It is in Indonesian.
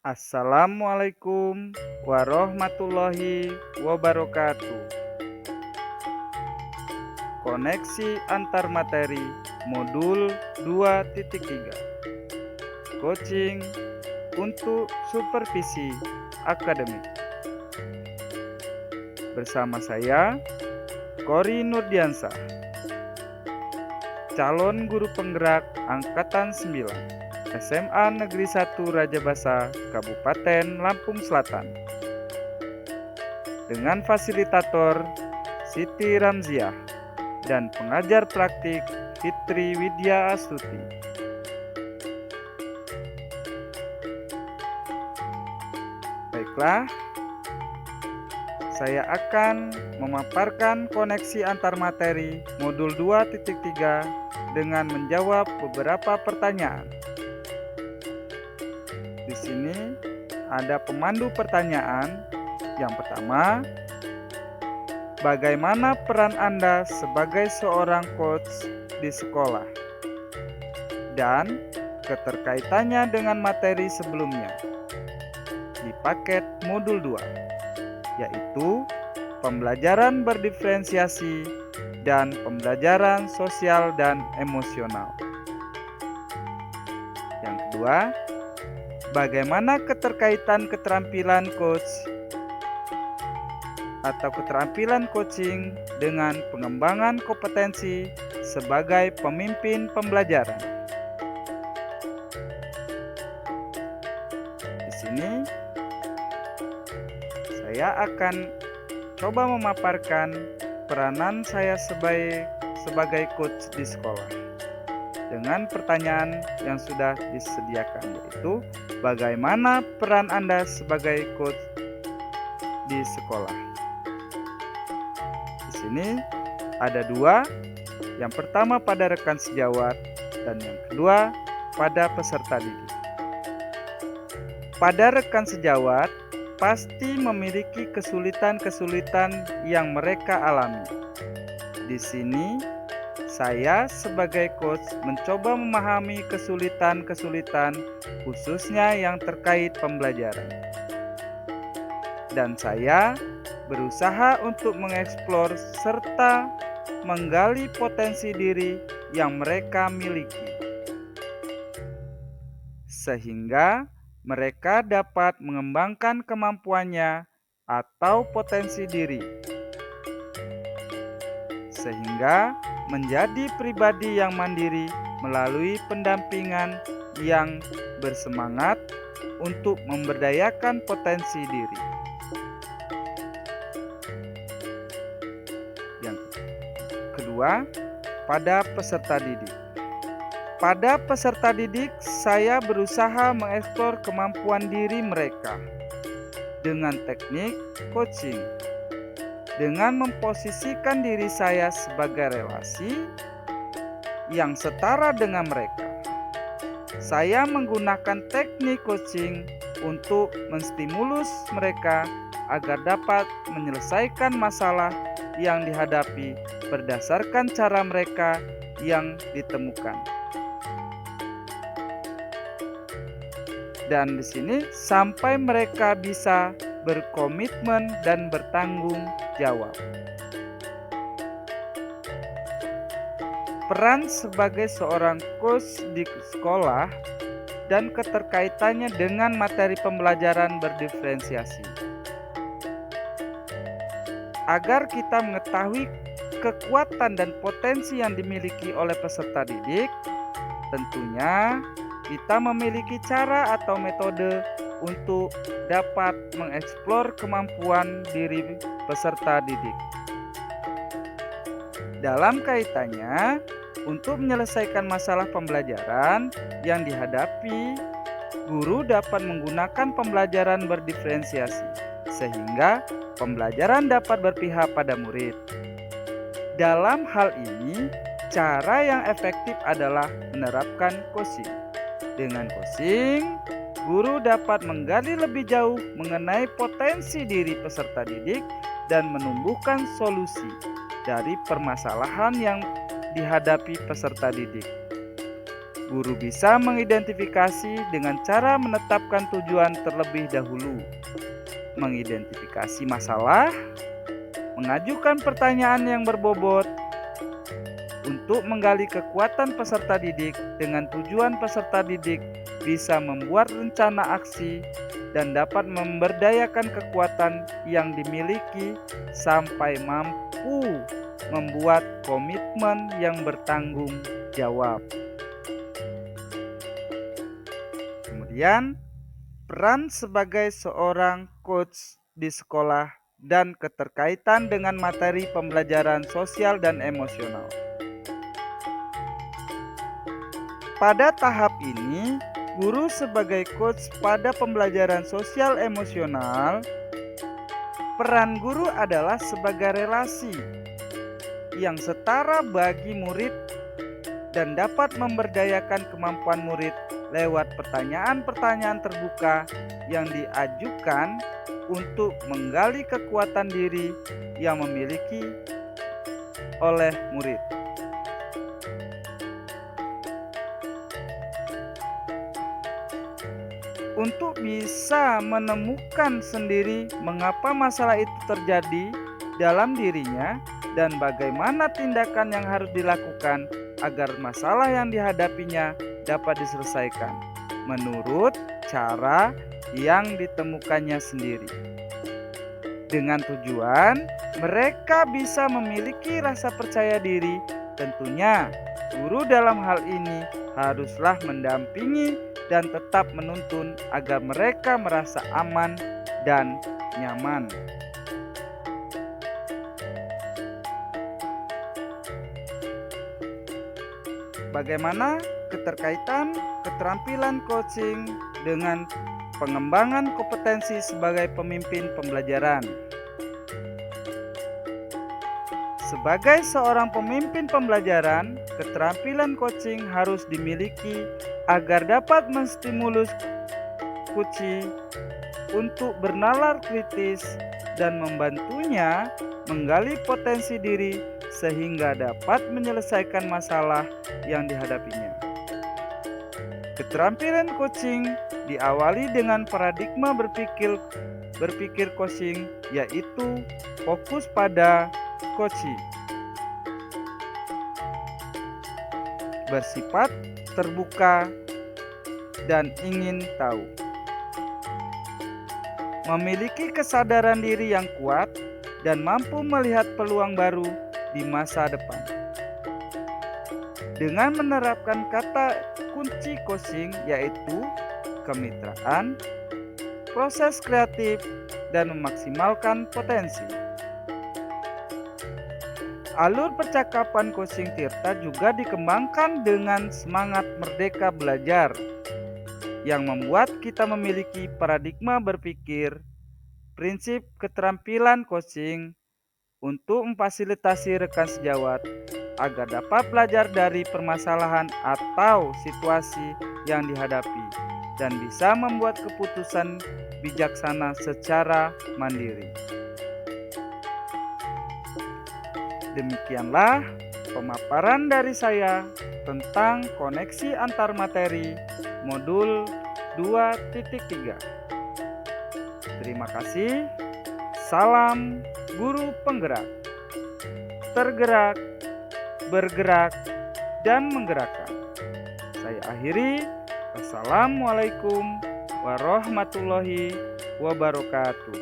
Assalamualaikum warahmatullahi wabarakatuh. Koneksi antar materi modul 2.3. Coaching untuk supervisi akademik. Bersama saya, Kori Nurdiansah, calon guru penggerak angkatan 9. SMA Negeri 1 Rajabasa, Kabupaten Lampung Selatan. Dengan fasilitator Siti Ramziah dan pengajar praktik Fitri Widya Astuti. Baiklah, saya akan memaparkan koneksi antar materi modul 2.3 dengan menjawab beberapa pertanyaan. Di sini ada pemandu pertanyaan. Yang pertama, bagaimana peran Anda sebagai seorang coach di sekolah? Dan keterkaitannya dengan materi sebelumnya di paket modul 2, yaitu pembelajaran berdiferensiasi dan pembelajaran sosial dan emosional. Yang kedua, bagaimana keterkaitan keterampilan coach atau keterampilan coaching dengan pengembangan kompetensi sebagai pemimpin pembelajaran. Di sini saya akan coba memaparkan peranan saya sebagai coach di sekolah dengan pertanyaan yang sudah disediakan, yaitu bagaimana peran Anda sebagai coach di sekolah. Di sini ada dua, yang pertama pada rekan sejawat dan yang kedua pada peserta didik. Pada rekan sejawat pasti memiliki kesulitan-kesulitan yang mereka alami. Di sini saya sebagai coach mencoba memahami kesulitan-kesulitan khususnya yang terkait pembelajaran. Dan saya berusaha untuk mengeksplor serta menggali potensi diri yang mereka miliki, sehingga mereka dapat mengembangkan kemampuannya atau potensi diri, sehingga menjadi pribadi yang mandiri melalui pendampingan yang bersemangat untuk memberdayakan potensi diri. Yang kedua, pada peserta didik. Pada peserta didik, saya berusaha mengeksplor kemampuan diri mereka dengan teknik coaching, dengan memposisikan diri saya sebagai relasi yang setara dengan mereka. Saya menggunakan teknik coaching untuk menstimulus mereka agar dapat menyelesaikan masalah yang dihadapi berdasarkan cara mereka yang ditemukan. Dan di sini sampai mereka bisa berkomitmen dan bertanggung jawab. Peran sebagai seorang coach di sekolah dan keterkaitannya dengan materi pembelajaran berdiferensiasi. Agar kita mengetahui kekuatan dan potensi yang dimiliki oleh peserta didik, tentunya kita memiliki cara atau metode untuk dapat mengeksplor kemampuan diri peserta didik. Dalam kaitannya, untuk menyelesaikan masalah pembelajaran yang dihadapi, guru dapat menggunakan pembelajaran berdiferensiasi, sehingga pembelajaran dapat berpihak pada murid. Dalam hal ini, cara yang efektif adalah menerapkan coaching. Dengan coaching, guru dapat menggali lebih jauh mengenai potensi diri peserta didik dan menumbuhkan solusi dari permasalahan yang dihadapi peserta didik. Guru bisa mengidentifikasi dengan cara menetapkan tujuan terlebih dahulu, mengidentifikasi masalah, mengajukan pertanyaan yang berbobot untuk menggali kekuatan peserta didik dengan tujuan peserta didik bisa membuat rencana aksi dan dapat memberdayakan kekuatan yang dimiliki sampai mampu membuat komitmen yang bertanggung jawab. Kemudian, peran sebagai seorang coach di sekolah dan keterkaitan dengan materi pembelajaran sosial dan emosional. Pada tahap ini, guru sebagai coach pada pembelajaran sosial emosional, peran guru adalah sebagai relasi yang setara bagi murid dan dapat memberdayakan kemampuan murid lewat pertanyaan-pertanyaan terbuka yang diajukan untuk menggali kekuatan diri yang memiliki oleh murid. Untuk bisa menemukan sendiri mengapa masalah itu terjadi dalam dirinya dan bagaimana tindakan yang harus dilakukan agar masalah yang dihadapinya dapat diselesaikan menurut cara yang ditemukannya sendiri. Dengan tujuan mereka bisa memiliki rasa percaya diri, tentunya guru dalam hal ini haruslah mendampingi dan tetap menuntun agar mereka merasa aman dan nyaman. Bagaimana keterkaitan keterampilan coaching dengan pengembangan kompetensi sebagai pemimpin pembelajaran? Sebagai seorang pemimpin pembelajaran, keterampilan coaching harus dimiliki agar dapat menstimulus coach untuk bernalar kritis dan membantunya menggali potensi diri sehingga dapat menyelesaikan masalah yang dihadapinya. Keterampilan coaching diawali dengan paradigma berpikir coaching, yaitu fokus pada coaching, bersifat terbuka dan ingin tahu, memiliki kesadaran diri yang kuat dan mampu melihat peluang baru di masa depan. Dengan menerapkan kata kunci coaching yaitu kemitraan, proses kreatif, dan memaksimalkan potensi. Alur percakapan coaching Tirta juga dikembangkan dengan semangat merdeka belajar yang membuat kita memiliki paradigma berpikir, prinsip keterampilan coaching untuk memfasilitasi rekan sejawat agar dapat belajar dari permasalahan atau situasi yang dihadapi dan bisa membuat keputusan bijaksana secara mandiri. Demikianlah pemaparan dari saya tentang koneksi antar materi modul 2.3. Terima kasih. Salam guru penggerak. Tergerak, bergerak, dan menggerakkan. Saya akhiri. Wassalamualaikum warahmatullahi wabarakatuh.